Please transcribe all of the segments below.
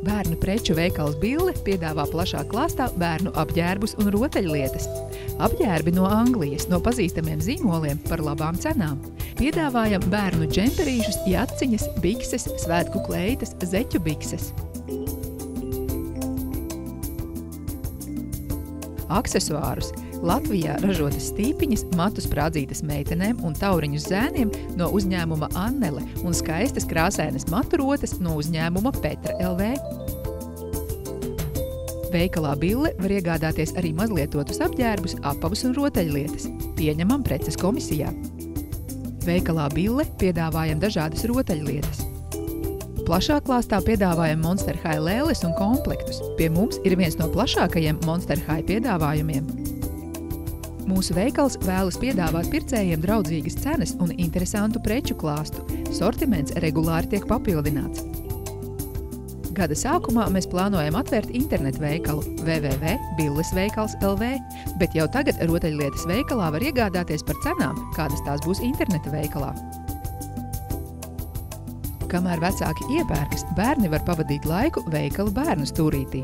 Bērnu preču veikals Bille piedāvā plašā klāstā bērnu apģērbus un rotaļlietas. Apģērbi no Anglijas, no pazīstamiem zīmoliem par labām cenām. Piedāvājam bērnu džemperīšus, jaciņas, bikses, svētku kleitas, zeķu bikses. Aksesuārus. Latvijā ražotas stīpiņas, matu sprādzītas meitenēm un tauriņus zēniem no uzņēmuma Annele un skaistas krāsainas matu rotas no uzņēmuma Petra LV. Veikalā Bille var iegādāties arī mazlietotus apģērbus, apavus un rotaļlietas. Pieņemam preces komisijā. Veikalā Bille piedāvājam dažādas rotaļlietas. Plašā klāstā piedāvājam Monster High lēles un komplektus. Pie mums ir viens no plašākajiem Monster High piedāvājumiem. Mūsu veikals vēlas piedāvāt pircējiem draudzīgas cenas un interesantu preču klāstu. Sortiments regulāri tiek papildināts. Gada sākumā mēs plānojam atvērt internetu veikalu www.billesveikals.lv, bet jau tagad rotaļlietas veikalā var iegādāties par cenām, kādas tās būs interneta veikalā. Kamēr vecāki iepērkas, bērni var pavadīt laiku veikala bērnu stūrītī.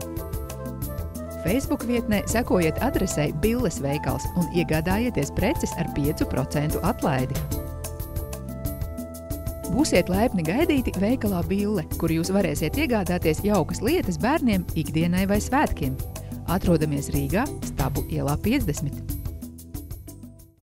Facebook vietnē sekojiet adresei Billes veikals un iegādājieties preces ar 5% atlaidi. Būsiet laipni gaidīti veikalā Bille, kur jūs varēsiet iegādāties jaukas lietas bērniem ikdienai vai svētkiem. Atrodamies Rīgā, Stabu ielā 50.